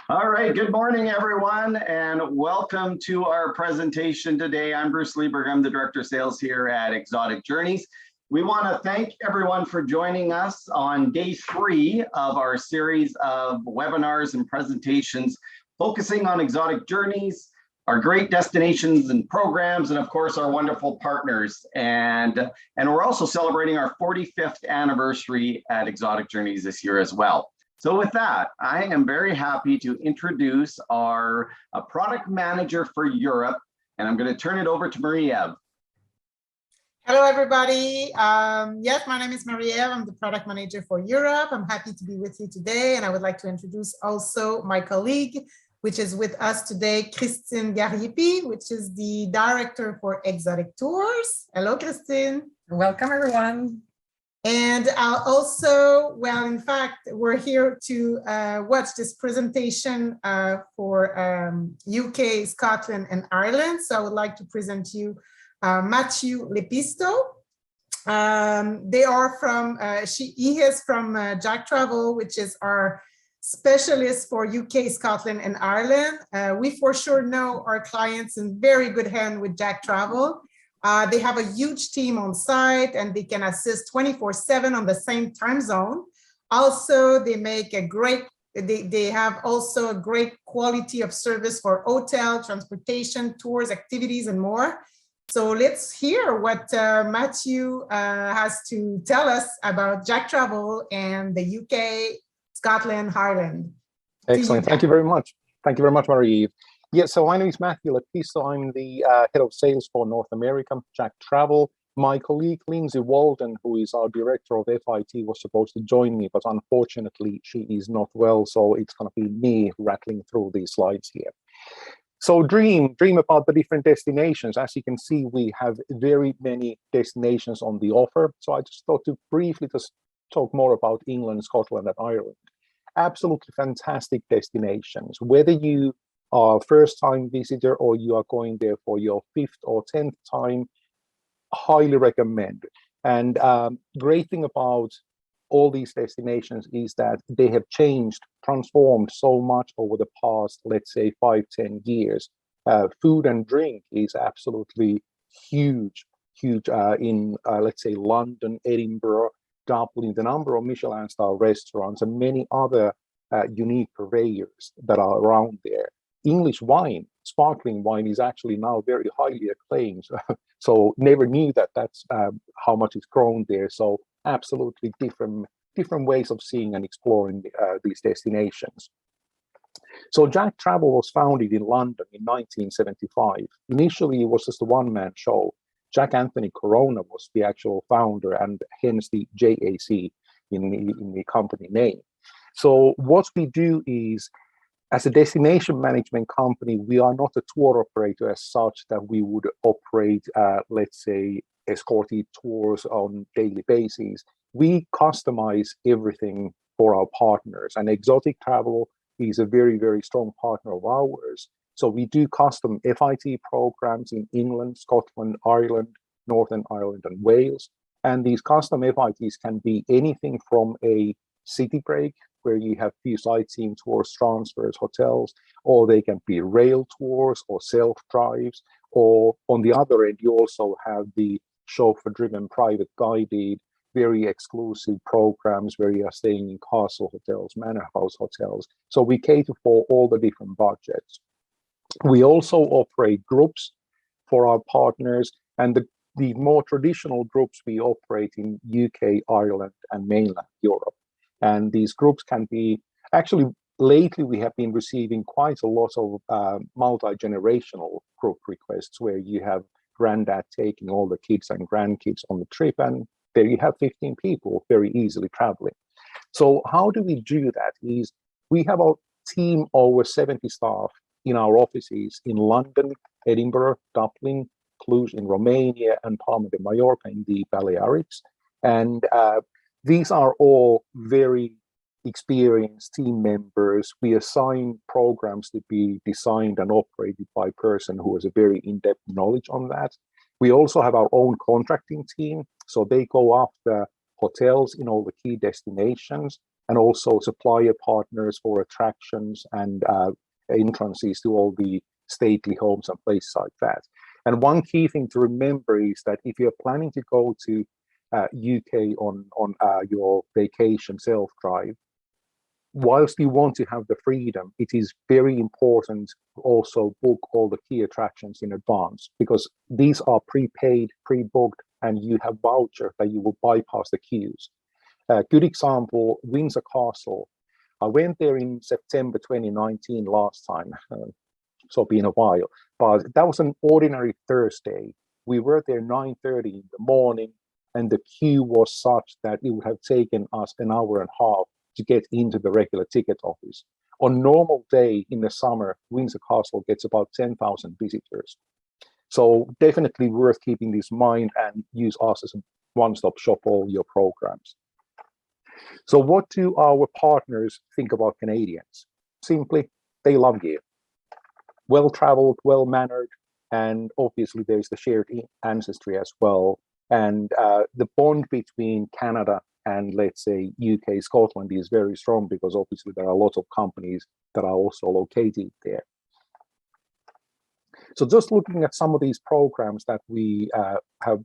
All right, good morning, everyone, and welcome to our presentation today. I'm Bruce Lieberg. I'm the Director of Sales here at Exotic Journeys. We want to thank everyone for joining us on day 3 of our series of webinars and presentations focusing on exotic journeys, our great destinations and programs, and of course, our wonderful partners. And we're also celebrating our 45th anniversary at Exotic Journeys this year as well. So with that, I am very happy to introduce our product manager for Europe, and I'm going to turn it over to Marie-Eve. Hello, everybody. Yes, my name is Marie-Eve. I'm the product manager for Europe. I'm happy to be with you today, and I would like to introduce also my colleague, which is with us today, Christine Gariepi, which is the director for Exotic Tours. Hello, Christine. Welcome, everyone. And also, well, in fact, we're here to watch this presentation for UK, Scotland, and Ireland. So I would like to present you Matthew Lepisto. They are from, he is from JAC Travel, which is our specialist for UK, Scotland, and Ireland. We for sure know our clients in very good hand with JAC Travel. They have a huge team on site and they can assist 24/7 on the same time zone. Also, they make a great, they have also a great quality of service for hotel, transportation, tours, activities, and more. So let's hear what Matthew has to tell us about JAC Travel and the UK, Scotland, Ireland. Excellent. Thank you very much. Thank you very much, Marie-Eve. Yeah, so my name is Matthew Lepisto. I'm the head of sales for North America, JAC Travel. My colleague, Lindsay Walden, who is our director of FIT, was supposed to join me, but unfortunately, she is not well. So it's going to be me rattling through these slides here. So dream about the different destinations. As you can see, we have very many destinations on the offer. So I just thought to briefly just talk more about England, Scotland, and Ireland. Absolutely fantastic destinations. Whether you are a first-time visitor or you are going there for your 5th or 10th time, highly recommend. And great thing about all these destinations is that they have changed, transformed so much over the past, let's say, 5-10 years. Food and drink is absolutely huge in, let's say, London, Edinburgh, Dublin, the number of Michelin-star restaurants and many other unique purveyors that are around there. English wine, sparkling wine, is actually now very highly acclaimed. So never knew that that's how much it's grown there. So absolutely different ways of seeing and exploring these destinations. So JAC Travel was founded in London in 1975. Initially, it was just a one-man show. Jack Anthony Corona was the actual founder, and hence the JAC in the company name. So what we do is, as a destination management company, we are not a tour operator as such that we would operate, let's say, escorted tours on daily basis. We customize everything for our partners, and Exotic Travel is a very, very strong partner of ours. So we do custom FIT programs in England, Scotland, Ireland, Northern Ireland, and Wales. And these custom FITs can be anything from a city break, where you have few sightseeing tours, transfers, hotels, or they can be rail tours or self-drives, or on the other end, you also have the chauffeur-driven, private guided, very exclusive programs where you are staying in castle hotels, manor house hotels. So we cater for all the different budgets. We also operate groups for our partners, and the more traditional groups we operate in UK, Ireland, and mainland Europe. And these groups can be, actually, lately we have been receiving quite a lot of multi-generational group requests where you have granddad taking all the kids and grandkids on the trip, and there you have 15 people very easily traveling. So how do we do that? Is we have a team over 70 staff in our offices in London, Edinburgh, Dublin, Cluj in Romania, and Palma de Mallorca in the Balearics. And these are all very experienced team members. We assign programs to be designed and operated by a person who has a very in-depth knowledge on that. We also have our own contracting team. So they go after hotels in all the key destinations, and also supplier partners for attractions and entrances to all the stately homes and places like that. And one key thing to remember is that if you're planning to go to UK on your vacation self-drive, whilst you want to have the freedom, it is very important to also book all the key attractions in advance, because these are prepaid, pre-booked, and you have voucher that you will bypass the queues. A good example, Windsor Castle. I went there in September 2019 last time, so been a while, but that was an ordinary Thursday. We were there 9:30 in the morning, and the queue was such that it would have taken us an hour and a half to get into the regular ticket office. On normal day in the summer, Windsor Castle gets about 10,000 visitors. So definitely worth keeping this in mind and use us as a one-stop shop for all your programs. So what do our partners think about Canadians? Simply, they love you. Well-traveled, well-mannered, and obviously there's the shared ancestry as well. And the bond between Canada and, let's say, UK, Scotland is very strong, because obviously there are a lot of companies that are also located there. So just looking at some of these programs that we have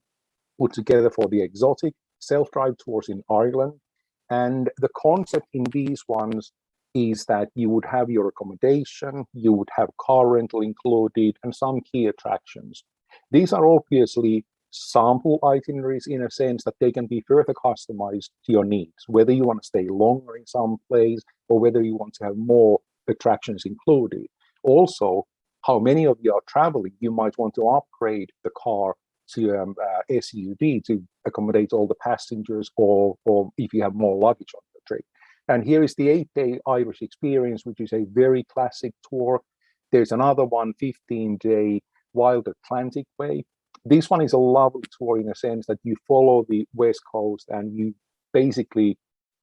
put together for the exotic self-drive tours in Ireland. And the concept in these ones is that you would have your accommodation, you would have car rental included, and some key attractions. These are obviously sample itineraries in a sense that they can be further customized to your needs, whether you want to stay longer in some place or whether you want to have more attractions included. Also, how many of you are traveling, you might want to upgrade the car to SUV to accommodate all the passengers, or if you have more luggage on the trip. And here is the 8-day Irish experience, which is a very classic tour. There's another one, 15-day Wild Atlantic Way. This one is a lovely tour in a sense that you follow the West Coast and you basically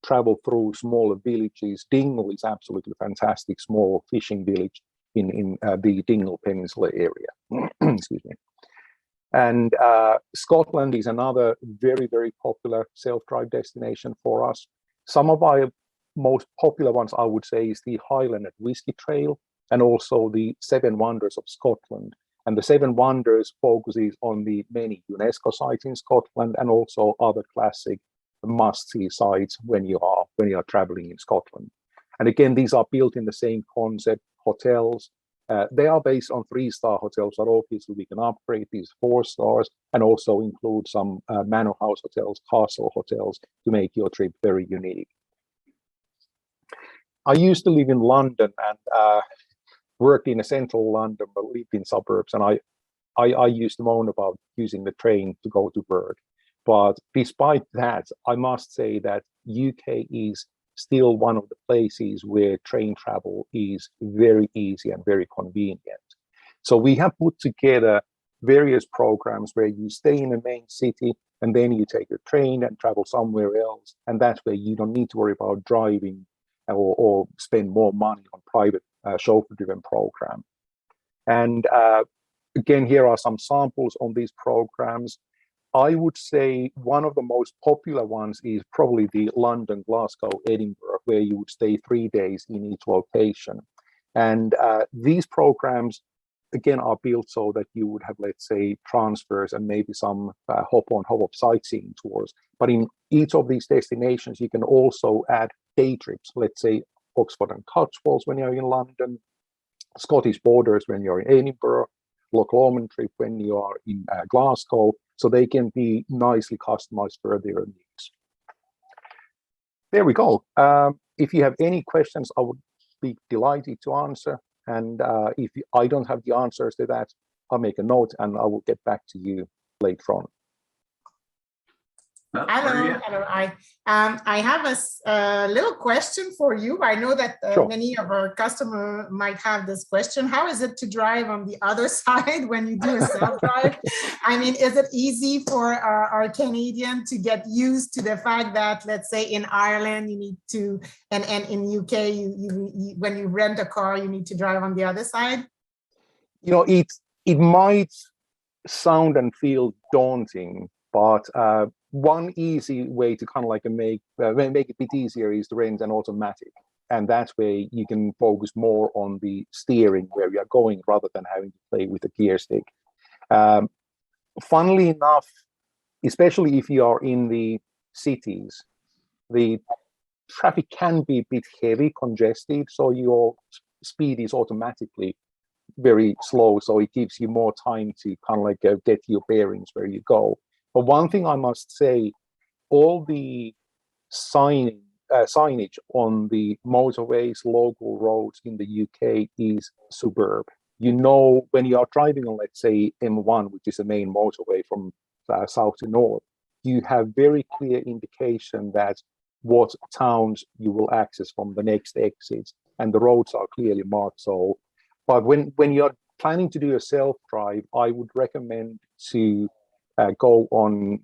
travel through smaller villages. Dingle is absolutely fantastic, small fishing village in the Dingle Peninsula area. Excuse me. And Scotland is another very, very popular self-drive destination for us. Some of our most popular ones, I would say, is the Highland and Whiskey Trail, and also the Seven Wonders of Scotland. And the Seven Wonders focuses on the many UNESCO sites in Scotland and also other classic must-see sites when you are traveling in Scotland. And again, these are built in the same concept, hotels. They are based on 3-star hotels, but obviously we can upgrade these 4 stars and also include some manor house hotels, castle hotels to make your trip very unique. I used to live in London and worked in central London, but lived in suburbs. And I used to moan about using the train to go to work. But despite that, I must say that UK is still one of the places where train travel is very easy and very convenient. So we have put together various programs where you stay in the main city and then you take a train and travel somewhere else. And that way you don't need to worry about driving or spend more money on private chauffeur-driven program. And again, here are some samples on these programs. I would say one of the most popular ones is probably the London, Glasgow, Edinburgh, where you would stay 3 days in each location. And these programs, again, are built so that you would have, let's say, transfers and maybe some hop-on, hop-off sightseeing tours. But in each of these destinations, you can also add day trips, let's say Oxford and Cotswolds when you're in London, Scottish Borders when you're in Edinburgh, Loch Lomond trip when you are in Glasgow, so they can be nicely customized for their needs. There we go. If you have any questions, I would be delighted to answer. And if I don't have the answers to that, I'll make a note and I will get back to you later on. Hello. I have a little question for you. I know that Sure. Many of our customers might have this question. How is it to drive on the other side when you do a self-drive? I mean, is it easy for our Canadian to get used to the fact that, let's say in Ireland, you need to, and in UK, when you rent a car, you need to drive on the other side? You know, it might sound and feel daunting, but one easy way to kind of like make it a bit easier is to rent an automatic, and that way you can focus more on the steering where you are going rather than having to play with the gear stick. Funnily enough, especially if you are in the cities, the traffic can be a bit heavy, congested, so your speed is automatically very slow, so it gives you more time to kind of like get your bearings where you go. But one thing I must say, all the signage on the motorways, local roads in the UK is superb. You know, when you are driving on, let's say, M1, which is the main motorway from south to north, you have very clear indication that what towns you will access from the next exits, and the roads are clearly marked. So, but when you're planning to do a self-drive, I would recommend to go on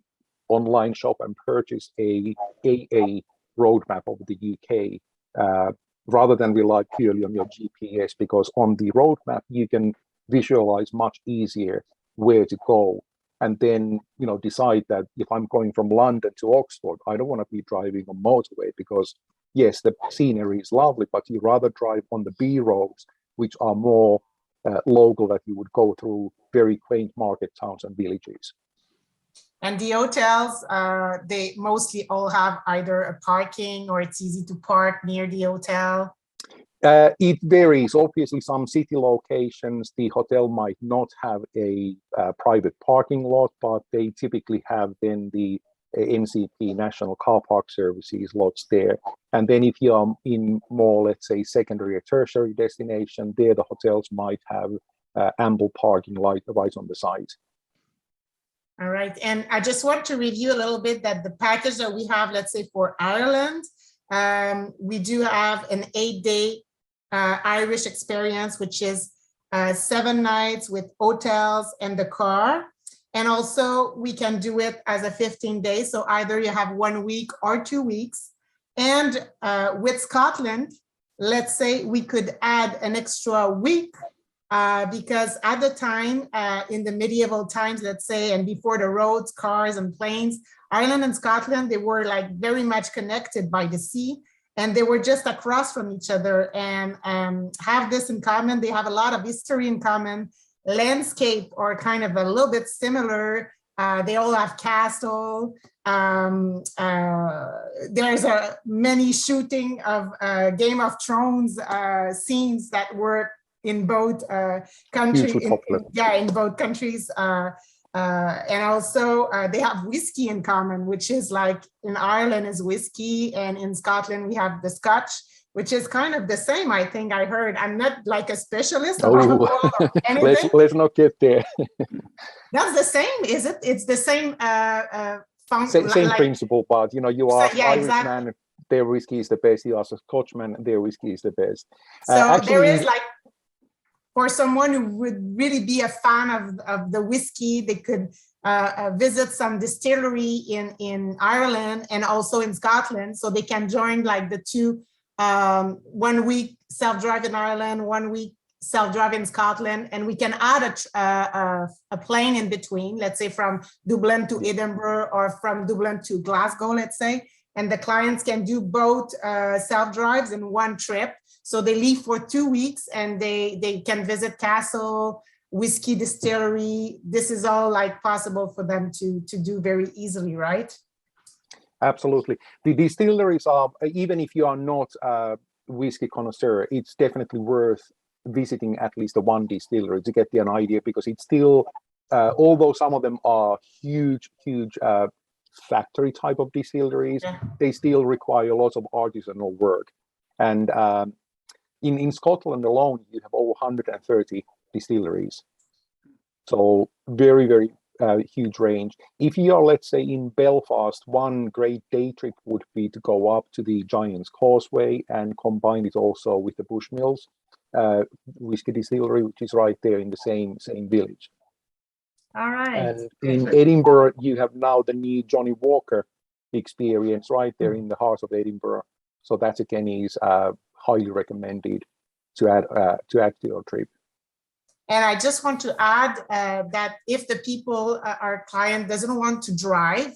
online shop and purchase a AA roadmap of the UK, rather than rely purely on your GPS, because on the roadmap you can visualize much easier where to go, and then decide that if I'm going from London to Oxford, I don't want to be driving on motorway, because yes, the scenery is lovely, but you rather drive on the B roads, which are more local, that you would go through very quaint market towns and villages. And the hotels, they mostly all have either a parking or it's easy to park near the hotel. It varies. Obviously, some city locations, the hotel might not have a private parking lot, but they typically have then the NCP, National Car Park Services, lots there. And then if you are in more, let's say, secondary or tertiary destination, there the hotels might have ample parking right on the site. All right, and I just want to review a little bit that the package that we have, let's say for Ireland, we do have an 8-day Irish experience, which is 7 nights with hotels and the car. And also we can do it as a 15 days. So either you have 1 week or 2 weeks. And with Scotland, let's say we could add an extra week, because at the time, in the medieval times, let's say, and before the roads, cars and planes, Ireland and Scotland, they were like very much connected by the sea, and they were just across from each other and have this in common. They have a lot of history in common. Landscape are kind of a little bit similar. They all have castle. There's many shooting of Game of Thrones scenes that were in both countries, in both countries, and also they have whiskey in common, which is like in Ireland is whiskey, and in Scotland we have the Scotch, which is kind of the same. I think I heard. I'm not like a specialist about anything. let's not get there. That's the same, is it? It's the same. Same principle, but you ask Irishman, exactly. Their whiskey is the best. You ask a Scotchman, their whiskey is the best. So actually, there is like, for someone who would really be a fan of the whiskey, they could visit some distillery in Ireland and also in Scotland. So they can join like the two, 1 week self-drive in Ireland, 1 week self-drive in Scotland, and we can add a plane in between, let's say from Dublin to Edinburgh or from Dublin to Glasgow, let's say. And the clients can do both self-drives in one trip. So they leave for 2 weeks and they can visit castle, whiskey distillery. This is all like possible for them to do very easily, right? Absolutely. The distilleries are, even if you are not a whiskey connoisseur, it's definitely worth visiting at least the one distillery to get an idea, because it's still, although some of them are huge factory type of distilleries, they still require lots of artisanal work. And in Scotland alone, you have over 130 distilleries. So very, very huge range. If you are, let's say, in Belfast, one great day trip would be to go up to the Giant's Causeway and combine it also with the Bushmills whiskey distillery, which is right there in the same village. All right. And in Edinburgh, you have now the new Johnny Walker experience right there in the heart of Edinburgh. So that again is highly recommended to add to your trip. And I just want to add that if the people, our client doesn't want to drive,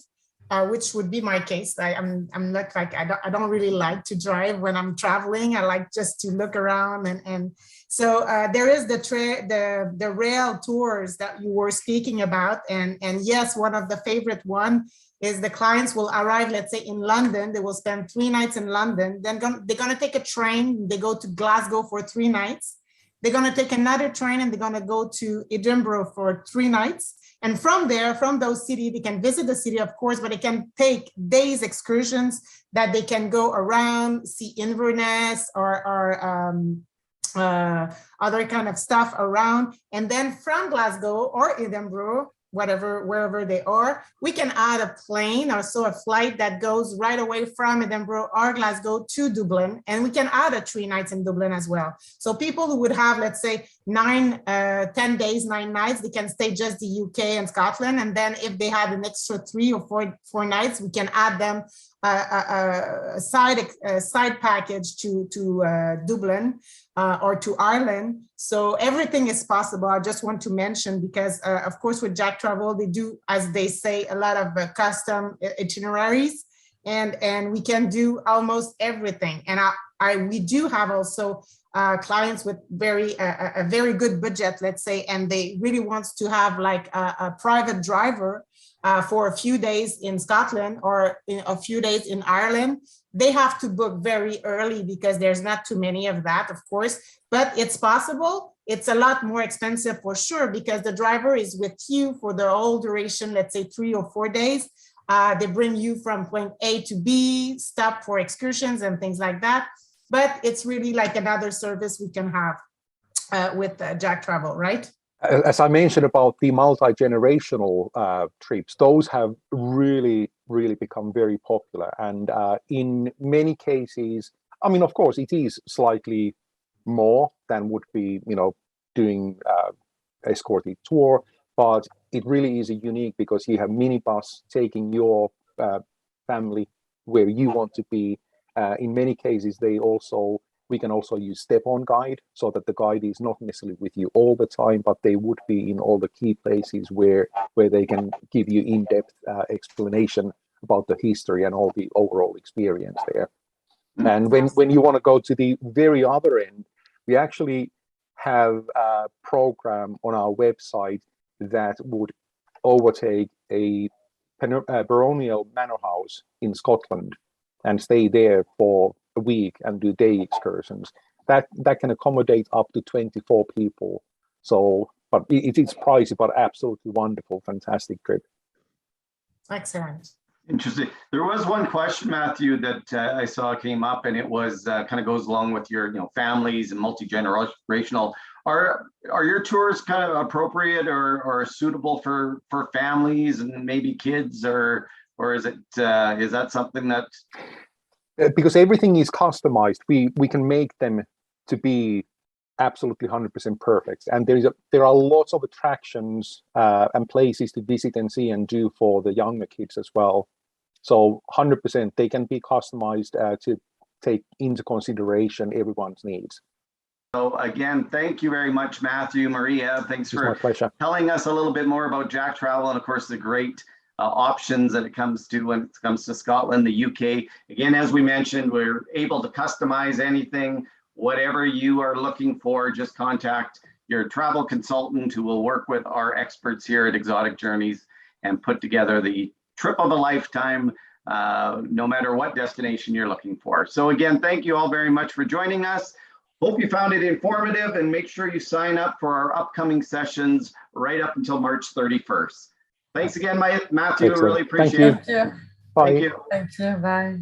which would be my case. I'm not like, I don't really like to drive when I'm traveling. I like just to look around, and so there is the rail tours that you were speaking about, and yes, one of the favorite one is the clients will arrive, let's say in London, they will spend 3 nights in London, then they're gonna take a train, they go to Glasgow for 3 nights, they're gonna take another train and they're gonna go to Edinburgh for 3 nights. And from there, from those cities, they can visit the city, of course, but they can take days excursions that they can go around, see Inverness or other kind of stuff around. And then from Glasgow or Edinburgh, wherever they are, we can add a plane or so a flight that goes right away from Edinburgh or Glasgow to Dublin, and we can add a 3 nights in Dublin as well. So people who would have, let's say 10 days, 9 nights, they can stay just the UK and Scotland, and then if they have an extra 3 or 4 nights, we can add them a side package to Dublin or to Ireland. So everything is possible. I just want to mention, because of course with JAC Travel, they do, as they say, a lot of custom itineraries, and we can do almost everything. And we do have also clients with a very good budget, let's say, and they really wants to have like a private driver for a few days in Scotland or a few days in Ireland. They have to book very early because there's not too many of that, of course, but it's possible. It's a lot more expensive for sure, because the driver is with you for the whole duration, let's say 3 or 4 days. They bring you from point A to B, stop for excursions and things like that. But it's really like another service we can have with JAC Travel, right? As I mentioned about the multi-generational trips, those have really become very popular. And in many cases, I mean, of course, it is slightly more than would be, doing escorted tour, but it really is unique because you have minibus taking your family where you want to be. In many cases, we can also use step-on guide, so that the guide is not necessarily with you all the time, but they would be in all the key places where they can give you in-depth explanation about the history and all the overall experience there. And when you want to go to the very other end, we actually have a program on our website that would overtake a baronial manor house in Scotland and stay there for a week and do day excursions. That can accommodate up to 24 people. So, but it's pricey, but absolutely wonderful, fantastic trip. Excellent. Interesting. There was one question, Matthew, that I saw came up, and it was kind of goes along with your, families and multi-generational. Are your tours kind of appropriate or suitable for families and maybe kids, or is that something that? Because everything is customized, we can make them to be absolutely 100% perfect. And there are lots of attractions and places to visit and see and do for the younger kids as well. So 100%, they can be customized to take into consideration everyone's needs. So again, thank you very much, Matthew, Maria. Thanks for telling us a little bit more about JAC Travel, and of course the great options that it comes to when it comes to Scotland, the UK. Again, as we mentioned, we're able to customize anything, whatever you are looking for. Just contact your travel consultant, who will work with our experts here at Exotic Journeys and put together the trip of a lifetime, no matter what destination you're looking for. So again, thank you all very much for joining us. Hope you found it informative, and make sure you sign up for our upcoming sessions right up until March 31st. Thanks again, Matthew. Excellent. Really appreciate it. Thank you. Bye. Thank you. Thank you. Bye.